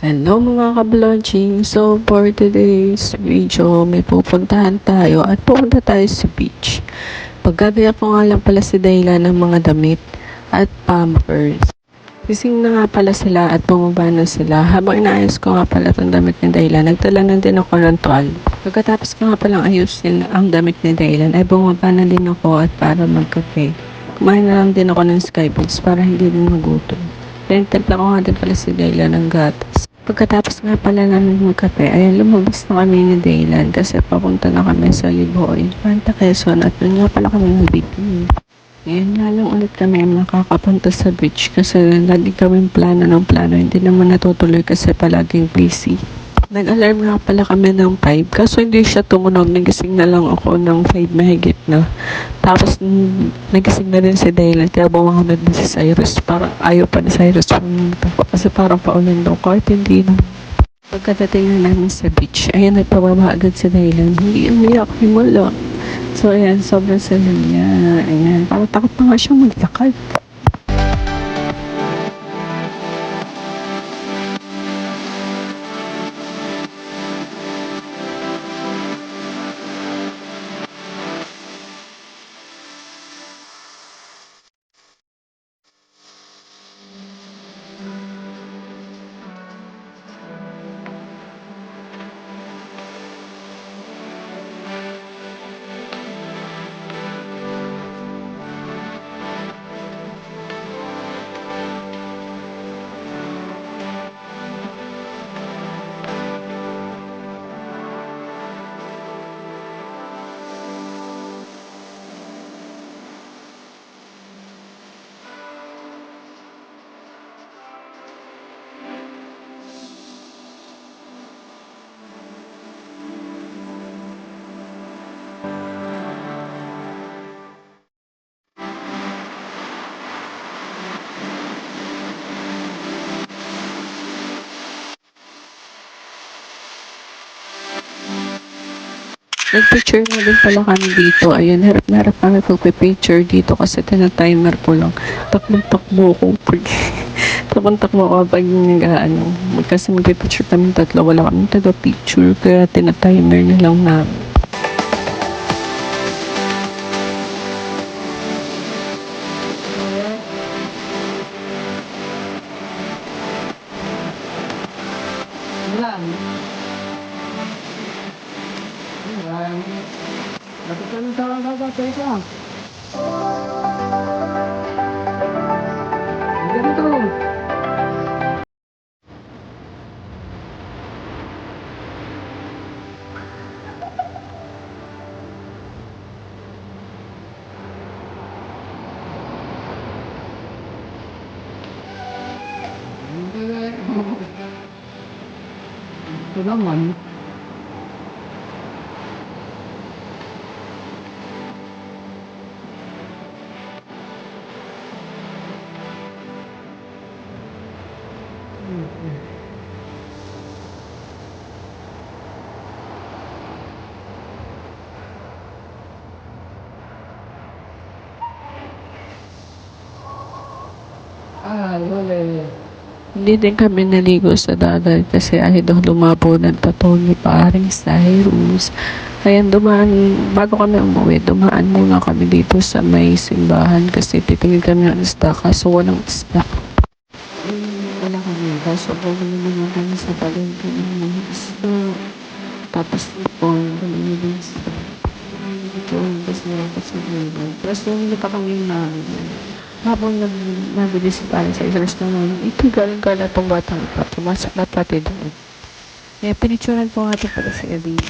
Hello mga ka-vlogging! So for today's video, may pupuntahan tayo at pupunta tayo sa beach. Paggabi ko nga lang pala si Dayla ng mga damit at pampers. Gising na nga pala sila at bumaba na sila. Habang inaayos ko nga pala itong damit ni Dayla, nagtala na din ako ng tuwal. Pagkatapos ko nga palang ayusin ang damit ni Dayla, ay bumaba na din ako at para magkape. Kumain na lang din ako ng skybox para hindi din magutom. Then, timpla ko nga din pala si Dayla ng gatas. Pagkatapos nga pala namin magkape, ayan, lumabas na kami ni Daylan kasi papunta na kami sa Liboy, Panta Quezon at doon nga pala kami nag-beach. Ngayon nga lang ulit kami nakakapunta sa beach kasi lagi kaming plano ng plano, hindi naman natutuloy kasi palaging busy. Nag-alarm nga pala kami ng 5 kaso hindi siya tumunog, nagising na lang ako ng 5 mahigit na. Tapos nagising na din si Daylan kaya bumangon na si Cyrus, parang ayaw pa ni Cyrus pumunta kasi parang paulan daw kahit hindi na. Pagkadating na namin sa beach, ayan, nagpababa agad si Daylan, hindi umiyak, himula. So ayan, sobrang saya niya, ayan, parang takot na nga siya maglakad. Nag-picture na din pala kami dito. Ayun, harap na harap kami pag-picture dito kasi tina-timer ko lang. Takbo-takbo ko pag takbo-takbo ko pag nag-ano. Kasi mag-picture kami tatlo. Wala kami taga-picture kaya tina-timer na lang namin. Wala. Dapat ka nang kakakatay ka. Ganito. Ito naman. Huli. Hindi din kami naligo sa dagat kasi ay daw lumabo ng tato ni paring Cyrus. Ayan, bago kami umuwi, dumaan muna kami dito sa may simbahan kasi titingin kami ng isda kaso walang isda. Wala kami, kaso bumili naman kami sa palengke ng mga isda. Tapos ito, bumili din sa ito, tapos nila pa sa buwan. Tapos bumili pa kami na habang nabili si parang sa Cyrus naman, ito galing ka na itong batang ito, pumasok na pati doon. Kaya pinicturan po nga ito pala si Eddie.